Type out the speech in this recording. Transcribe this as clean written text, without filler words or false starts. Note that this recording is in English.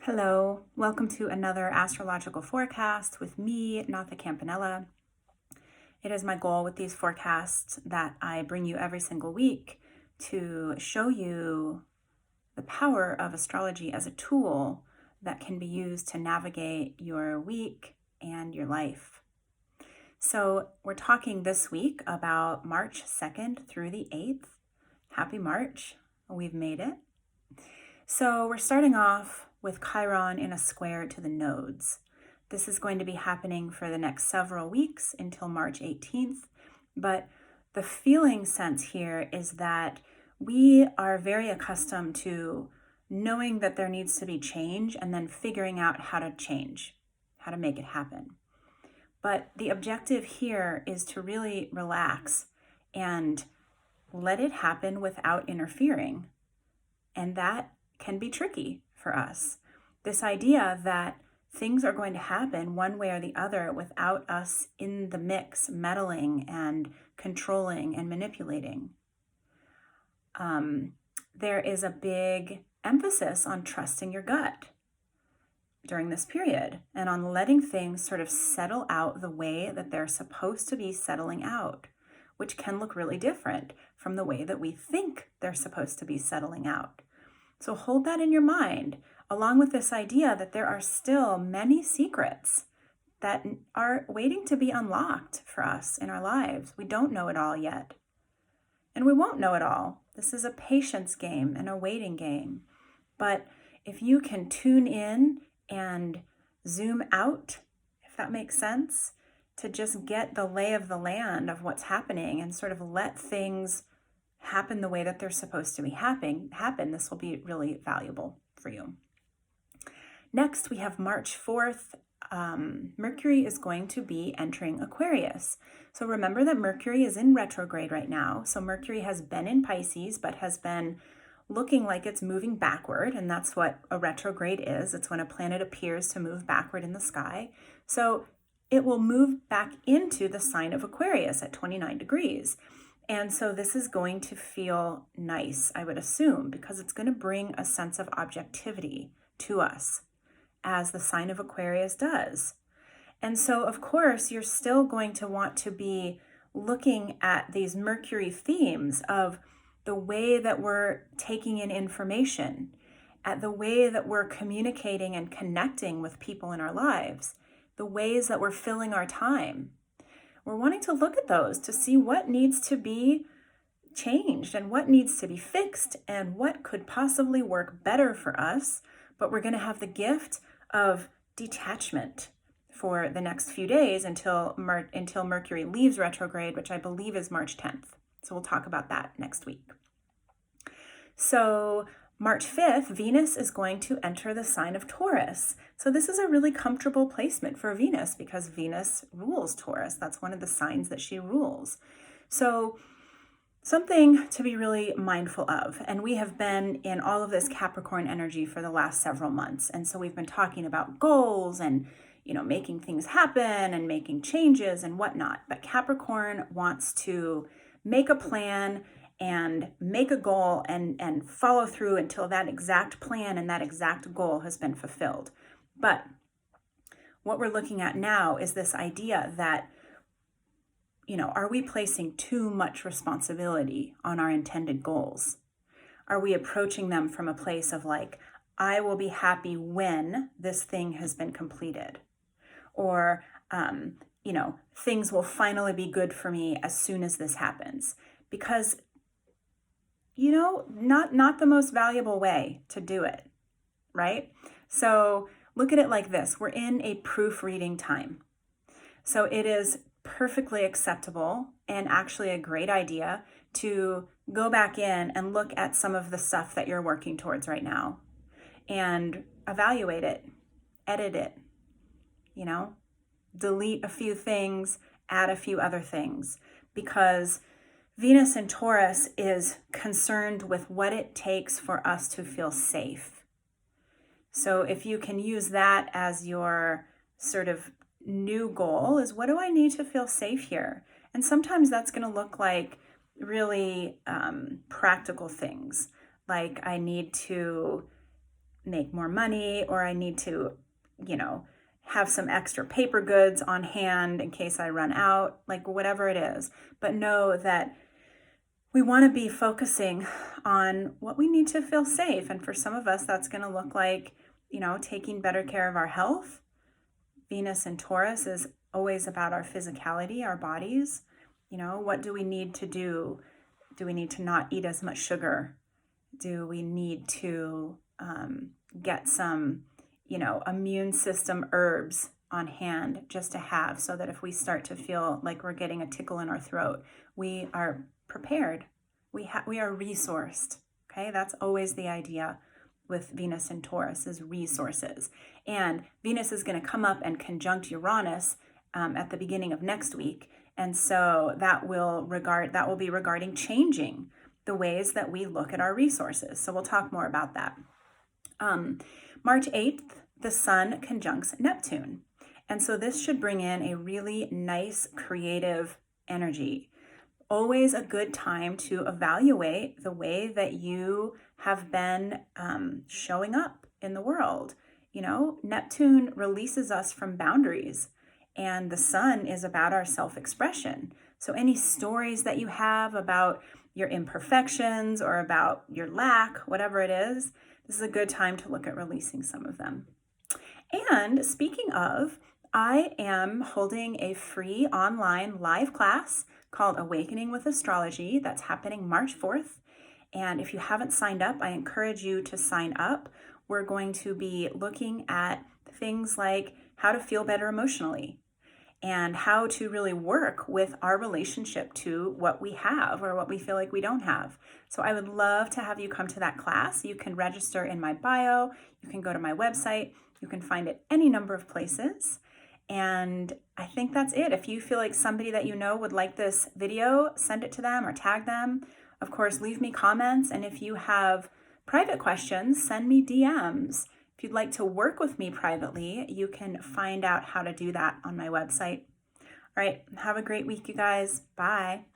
Hello, welcome to another astrological forecast with me, Natha Campanella. It is my goal with these forecasts that I bring you every single week to show you the power of astrology as a tool that can be used to navigate your week and your life. So we're talking this week about March 2nd through the 8th. Happy March, we've made it. So we're starting off with Chiron in a square to the nodes. This is going to be happening for the next several weeks until March 18th, but the feeling sense here is that we are very accustomed to knowing that there needs to be change and then figuring out how to change, how to make it happen. But the objective here is to really relax and let it happen without interfering. And that can be tricky for us. This idea that things are going to happen one way or the other without us in the mix, meddling and controlling and manipulating. There is a big emphasis on trusting your gut during this period and on letting things sort of settle out the way that they're supposed to be settling out, which can look really different from the way that we think they're supposed to be settling out. So hold that in your mind, along with this idea that there are still many secrets that are waiting to be unlocked for us in our lives. We don't know it all yet. And we won't know it all. This is a patience game and a waiting game. But if you can tune in and zoom out, if that makes sense, to just get the lay of the land of what's happening and sort of let things happen the way that they're supposed to be happen, this will be really valuable for you. Next, we have March 4th. Mercury is going to be entering Aquarius. So remember that Mercury is in retrograde right now. So Mercury has been in Pisces, but has been looking like it's moving backward. And that's what a retrograde is. It's when a planet appears to move backward in the sky. So it will move back into the sign of Aquarius at 29 degrees. And so this is going to feel nice, I would assume, because it's going to bring a sense of objectivity to us, as the sign of Aquarius does. And so, of course, you're still going to want to be looking at these Mercury themes of the way that we're taking in information, at the way that we're communicating and connecting with people in our lives, the ways that we're filling our time. We're wanting to look at those to see what needs to be changed and what needs to be fixed and what could possibly work better for us. But we're going to have the gift of detachment for the next few days until Mercury leaves retrograde, which I believe is March 10th. So we'll talk about that next week. So March 5th, Venus is going to enter the sign of Taurus. So this is a really comfortable placement for Venus because Venus rules Taurus. That's one of the signs that she rules. So something to be really mindful of. And we have been in all of this Capricorn energy for the last several months. And so we've been talking about goals and, making things happen and making changes and whatnot. But Capricorn wants to make a plan and make a goal and follow through until that exact plan and that exact goal has been fulfilled. But what we're looking at now is this idea that, are we placing too much responsibility on our intended goals? Are we approaching them from a place of like, I will be happy when this thing has been completed? Or, things will finally be good for me as soon as this happens? Because not the most valuable way to do it, right? So look at it like this. We're in a proofreading time. So it is perfectly acceptable and actually a great idea to go back in and look at some of the stuff that you're working towards right now and evaluate it, edit it, delete a few things, add a few other things, because Venus in Taurus is concerned with what it takes for us to feel safe. So if you can use that as your sort of new goal is, what do I need to feel safe here? And sometimes that's going to look like really practical things. Like I need to make more money, or I need to, have some extra paper goods on hand in case I run out, like whatever it is. But know that we want to be focusing on what we need to feel safe. And for some of us, that's going to look like, taking better care of our health. Venus in Taurus is always about our physicality, our bodies. What do we need to do? Do we need to not eat as much sugar? Do we need to get some, immune system herbs on hand just to have, so that if we start to feel like we're getting a tickle in our throat, we are prepared. We are resourced. Okay, that's always the idea with Venus and Taurus, is resources. And Venus is going to come up and conjunct Uranus at the beginning of next week, and so that will be regarding changing the ways that we look at our resources. So we'll talk more about that. March 8th, the Sun conjuncts Neptune. And so this should bring in a really nice creative energy. Always a good time to evaluate the way that you have been showing up in the world. Neptune releases us from boundaries, and the Sun is about our self-expression. So any stories that you have about your imperfections or about your lack, whatever it is, this is a good time to look at releasing some of them. And speaking of, I am holding a free online live class called Awakening with Astrology that's happening March 4th. And if you haven't signed up, I encourage you to sign up. We're going to be looking at things like how to feel better emotionally, and how to really work with our relationship to what we have or what we feel like we don't have. So I would love to have you come to that class. You can register in my bio. You can go to my website. You can find it any number of places. And I think that's it. If you feel like somebody that you know would like this video, send it to them or tag them. Of course, leave me comments. And if you have private questions, send me DMs. If you'd like to work with me privately, you can find out how to do that on my website. All right, have a great week, you guys. Bye.